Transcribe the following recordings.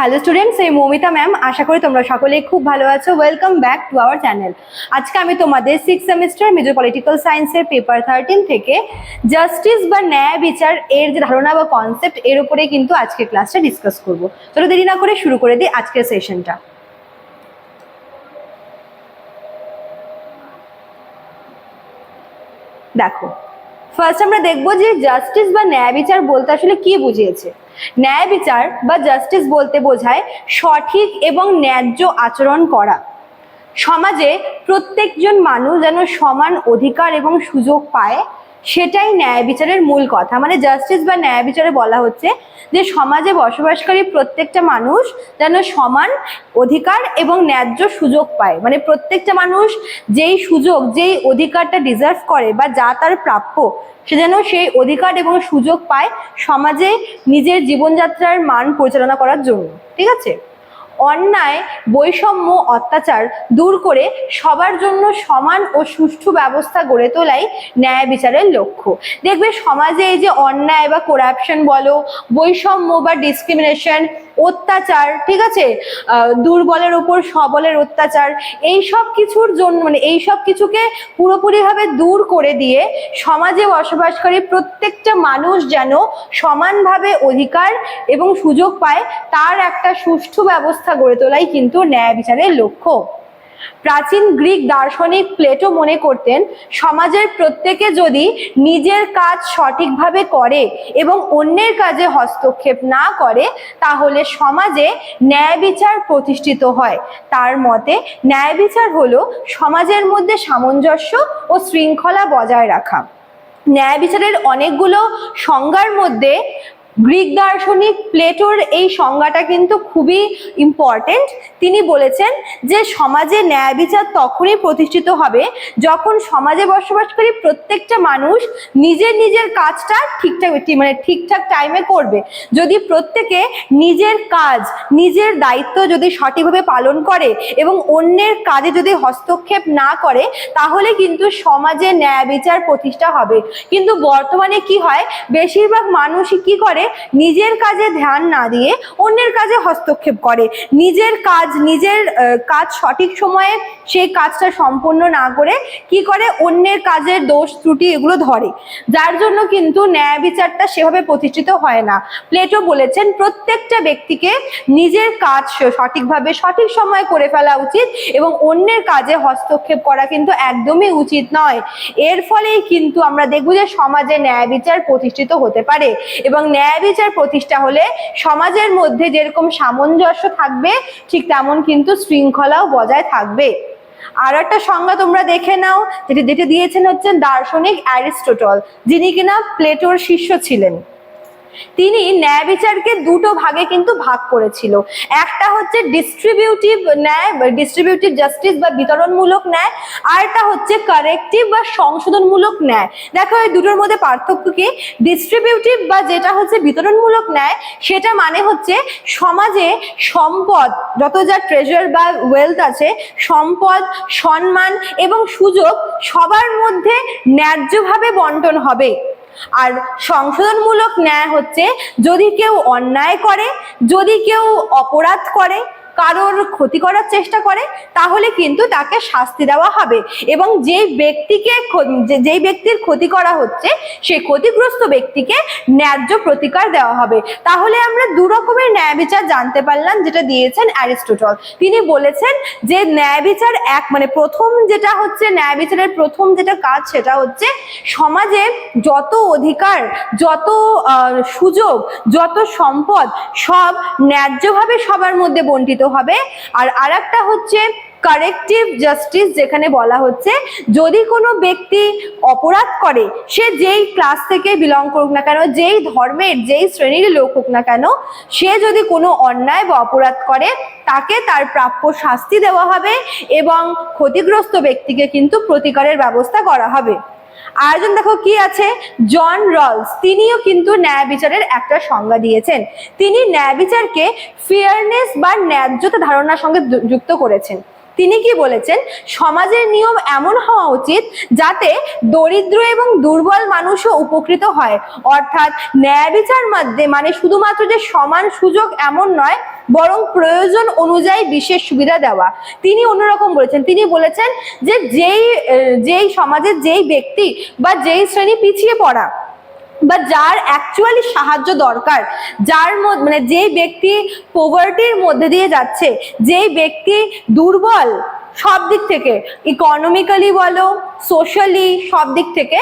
Hello students, এই Moumita ma'am. আশা করি তোমরা সকলেই খুব ভালো আছো। Welcome back to our channel. আজকে আমি তোমাদের 6th সেমিস্টার মেজর পলিটিক্যাল সায়েন্সের পেপার 13 থেকে জাস্টিস বা ন্যায় বিচার এর যে ধারণা বা কনসেপ্ট এর উপরে কিন্তু আজকে ক্লাসটা ডিসকাস করব। চলো দেরি না করে শুরু করে দিই আজকের সেশনটা। দেখো, ফার্স্ট আমরা দেখবো যে জাস্টিস বা ন্যায় বিচার বলতে আসলে কি বুঝিয়েছে। ন্যায় বিচার বা জাস্টিস বলতে বোঝায় সঠিক এবং ন্যায্য আচরণ করা। সমাজে প্রত্যেকজন মানুষ যেন সমান অধিকার এবং সুযোগ পায়, সেটাই ন্যায় বিচারের মূল কথা। মানে জাস্টিস বা ন্যায় বিচারে বলা হচ্ছে যে সমাজে বসবাসকারী প্রত্যেকটা মানুষ যেন সমান অধিকার এবং ন্যায্য সুযোগ পায়। মানে প্রত্যেকটা মানুষ যেই সুযোগ, যেই অধিকারটা ডিজার্ভ করে বা যা তার প্রাপ্য, সে যেন সেই অধিকার এবং সুযোগ পায় সমাজে নিজের জীবনযাত্রার মান পরিচালনা করার জন্য। ঠিক আছে? অন্যায়, বৈষম্য, অত্যাচার দূর করে সবার জন্য সমান ও সুষ্ঠু ব্যবস্থা গড়ে তোলাই ন্যায় বিচারের লক্ষ্য। দেখবে সমাজে এই যে অন্যায় বা করাপশন বলো, বৈষম্য বা ডিসক্রিমিনেশন, অত্যাচার, ঠিক আছে, দুর্বলের উপর সবলের অত্যাচার, এই সব কিছুর জন্য মানে এই সব কিছুকে পুরোপুরিভাবে দূর করে দিয়ে সমাজে বসবাসকারী প্রত্যেকটা মানুষ যেন সমানভাবে অধিকার এবং সুযোগ পায়, তার একটা সুষ্ঠু ব্যবস্থা গড়ে তোলাই কিন্তু ন্যায় বিচারের লক্ষ্য। প্রাচীন গ্রিক দার্শনিক প্লেটো মনে করতেন, সমাজের প্রত্যেকে যদি নিজের কাজ সঠিকভাবে করে এবং অন্যের কাজে হস্তক্ষেপ না করে, তাহলে সমাজে ন্যায় বিচার প্রতিষ্ঠিত হয়। তার মতে ন্যায় বিচার হলো সমাজের মধ্যে সামঞ্জস্য ও শৃঙ্খলা বজায় রাখা। ন্যায় বিচারের অনেকগুলো সংজ্ঞার মধ্যে গ্রিক দার্শনিক প্লেটোর এই সংজ্ঞাটা কিন্তু খুবই ইম্পর্টেন্ট। তিনি বলেছেন যে সমাজে ন্যায় বিচার তখনই প্রতিষ্ঠিত হবে যখন সমাজে বসবাসকারী প্রত্যেকটা মানুষ নিজের নিজের কাজটা ঠিকঠাক টাইমে করবে। যদি প্রত্যেকে নিজের কাজ, নিজের দায়িত্ব যদি সঠিকভাবে পালন করে এবং অন্যের কাজে যদি হস্তক্ষেপ না করে, তাহলে কিন্তু সমাজে ন্যায় বিচার প্রতিষ্ঠা হবে। কিন্তু বর্তমানে কি হয়, বেশিরভাগ মানুষই কি করে, নিজের কাজে ধ্যান না দিয়ে অন্যের কাজে হস্তক্ষেপ করে। নিজের কাজ সঠিক সময়ে সেই কাজটা সম্পূর্ণ না করে কি করে, অন্যের কাজের দোষ ত্রুটি এগুলো ধরে, যার জন্য কিন্তু ন্যায় বিচারটা সেভাবে প্রতিষ্ঠিত হয় না। প্লেটো বলেছেন প্রত্যেকটা ব্যক্তিকে নিজের কাজ সঠিকভাবে সঠিক সময়ে করে ফেলা উচিত এবং অন্যের কাজে হস্তক্ষেপ করা কিন্তু একদমই উচিত নয়। এর ফলেই কিন্তু আমরা দেখব যে সমাজে ন্যায় বিচার প্রতিষ্ঠিত হতে পারে এবং ন্যায় বিচার প্রতিষ্ঠা হলে সমাজের মধ্যে যেরকম সামঞ্জস্য থাকবে, ঠিক তেমন কিন্তু শৃঙ্খলাও বজায় থাকবে। আর একটা সংজ্ঞা তোমরা দেখে নাও, যেটা দিয়েছেন হচ্ছেন দার্শনিক অ্যারিস্টটল, যিনি কিনা প্লেটোর শিষ্য ছিলেন। তিনি ন্যায় বিচারকে দুটো ভাগে কিন্তু ভাগ করেছিল। একটা হচ্ছে ডিস্ট্রিবিউটিভ ন্যায়, ডিস্ট্রিবিউটিভ জাস্টিস বা বিতরণমূলক ন্যায়, আর একটা হচ্ছে কারেক্টিভ বা সংশোধনমূলক ন্যায়। দেখো এই দুটোর মধ্যে পার্থক্য কি। ডিস্ট্রিবিউটিভ বা যেটা হচ্ছে বিতরণমূলক ন্যায়, সেটা মানে হচ্ছে সমাজে সম্পদ, যত যা ট্রেজার বা ওয়েলথ আছে, সম্পদ, সম্মান এবং সুযোগ সবার মধ্যে ন্যায্যভাবে বন্টন হবে। আর সংশোধনমূলক ন্যায় হচ্ছে যদি কেউ অন্যায় করে, যদি কেউ অপরাধ করে, কারোর ক্ষতি করার চেষ্টা করে, তাহলে কিন্তু তাকে শাস্তি দেওয়া হবে এবং যেই ব্যক্তির ক্ষতি করা হচ্ছে সেই ক্ষতিগ্রস্ত ব্যক্তিকে ন্যায্য প্রতিকার দেওয়া হবে। তাহলে আমরা দু রকমের ন্যায় বিচার জানতে পারলাম, যেটা দিয়েছেন অ্যারিস্টটল। তিনি বলেছেন যে ন্যায় বিচার প্রথম যেটা হচ্ছে ন্যায় বিচারের প্রথম যেটা কাজ, সেটা হচ্ছে সমাজে যত অধিকার, যত সুযোগ, যত সম্পদ সব ন্যায্যভাবে সবার মধ্যে বন্টিত হবে। আর আরেকটা হচ্ছে কারেক্টিভ জাস্টিস, যেখানে বলা হচ্ছে যদি কোনো ব্যক্তি অপরাধ করে, সে যেই ক্লাস থেকে বিলং করুক না কেন, যেই ধর্মের, যেই শ্রেণীর লোক হোক না কেন, সে যদি কোনো অন্যায় বা অপরাধ করে, তাকে তার প্রাপ্য শাস্তি দেওয়া হবে এবং ক্ষতিগ্রস্ত ব্যক্তিকে কিন্তু প্রতিকারের ব্যবস্থা করা হবে। আয়োজন দেখো কি আছে, জন রলস, তিনিও কিন্তু ন্যায় বিচারের একটা সংজ্ঞা দিয়েছেন। তিনি ন্যায় বিচারকে ফেয়ারনেস বা ন্যায্যতা ধারণার সঙ্গে যুক্ত করেছেন। তিনি কি বলেছেন, সমাজের নিয়ম এমন হওয়া উচিত যাতে দরিদ্র এবং দুর্বল মানুষও উপকৃত হয়। অর্থাৎ ন্যায় বিচার মধ্যে মানে শুধুমাত্র যে সমান সুযোগ এমন নয়, বরং প্রয়োজন অনুযায়ী বিশেষ সুবিধা দেওয়া। তিনি অন্যরকম বলেছেন, তিনি বলেছেন যে যেই সমাজের যেই ব্যক্তি বা যেই শ্রেণী পিছিয়ে পড়া বা যার অ্যাকচুয়ালি সাহায্য দরকার, যার মানে যেই ব্যক্তি পভার্টির মধ্যে দিয়ে যাচ্ছে, যেই ব্যক্তি দুর্বল সব দিক থেকে, ইকোনমিক্যালি বলো, সোশ্যালি, সব দিক থেকে,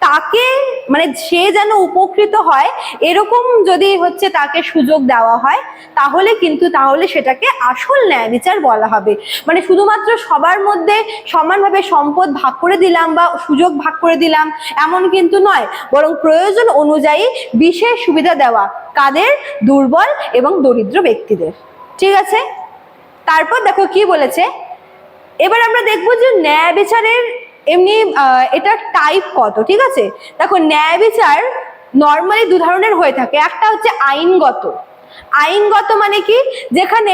তাকে মানে সে যেন উপকৃত হয় এরকম যদি হচ্ছে তাকে সুযোগ দেওয়া হয়, তাহলে সেটাকে আসল ন্যায় বিচার বলা হবে। মানে শুধুমাত্র সবার মধ্যে সমানভাবে সম্পদ ভাগ করে দিলাম বা সুযোগ ভাগ করে দিলাম এমন কিন্তু নয়, বরং প্রয়োজন অনুযায়ী বিশেষ সুবিধা দেওয়া কাদের? দুর্বল এবং দরিদ্র ব্যক্তিদের। ঠিক আছে, তারপর দেখো কি বলেছে। এবার আমরা দেখবো যে ন্যায় বিচারের এমনি এটা টাইপ কত। ঠিক আছে, দেখো ন্যায় বিচার নর্মালি দু ধরনের হয়ে থাকে। একটা হচ্ছে আইনগত। আইনগত মানে কি? যেখানে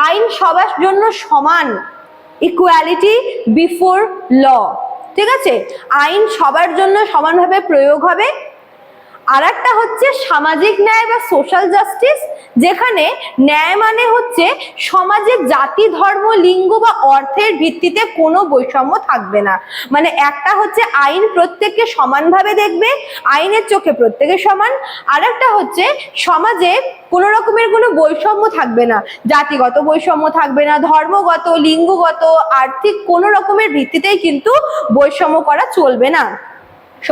আইন সবার জন্য সমান, ইকুয়ালিটি বিফোর ল। ঠিক আছে, আইন সবার জন্য সমানভাবে প্রয়োগ হবে। আর একটা হচ্ছে সামাজিক ন্যায় বা সোশ্যাল জাস্টিস, যেখানে ন্যায় মানে হচ্ছে সমাজের জাতি, ধর্ম, লিঙ্গ বা অর্থের ভিত্তিতে কোনো বৈষম্য থাকবে না। মানে একটা হচ্ছে আইন প্রত্যেককে সমানভাবে দেখবে, আইনের চোখে প্রত্যেকে সমান। আর একটা হচ্ছে সমাজে কোনো রকমের কোনো বৈষম্য থাকবে না, জাতিগত বৈষম্য থাকবে না, ধর্মগত, লিঙ্গগত, আর্থিক কোনো রকমের ভিত্তিতেই কিন্তু বৈষম্য করা চলবে না।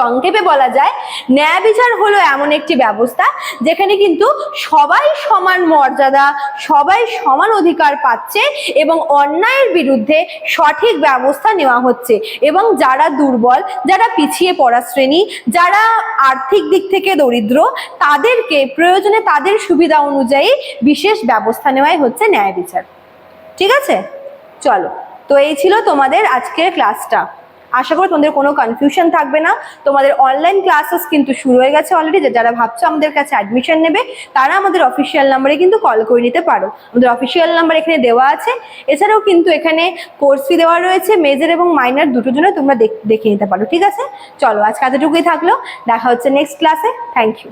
সংক্ষেপে বলা যায় ন্যায় বিচার হলো এমন একটি ব্যবস্থা যেখানে কিন্তু সবাই সমান মর্যাদা, সবাই সমান অধিকার পাচ্ছে এবং অন্যায়ের বিরুদ্ধে সঠিক ব্যবস্থা নেওয়া হচ্ছে, এবং যারা দুর্বল, যারা পিছিয়ে পড়া শ্রেণী, যারা আর্থিক দিক থেকে দরিদ্র, তাদেরকে প্রয়োজনে তাদের সুবিধা অনুযায়ী বিশেষ ব্যবস্থা নেওয়াই হচ্ছে ন্যায় বিচার। ঠিক আছে, চলো, তো এই ছিল তোমাদের আজকের ক্লাসটা। আশা করি তোমাদের কোনো কনফিউশন থাকবে না। তোমাদের অনলাইন ক্লাসেস কিন্তু শুরু হয়ে গেছে অলরেডি। যারা ভাবছো আমাদের কাছে অ্যাডমিশন নেবে, তারা আমাদের অফিসিয়াল নাম্বারে কিন্তু কল করে নিতে পারো। আমাদের অফিসিয়াল নাম্বার এখানে দেওয়া আছে। এছাড়াও কিন্তু এখানে কোর্স ফি দেওয়া রয়েছে, মেজর এবং মাইনর দুটোর জন্য তোমরা দেখে নিতে পারো। ঠিক আছে, চলো আজকে এতটুকুই থাকলো, দেখা হচ্ছে নেক্সট ক্লাসে। Thank you.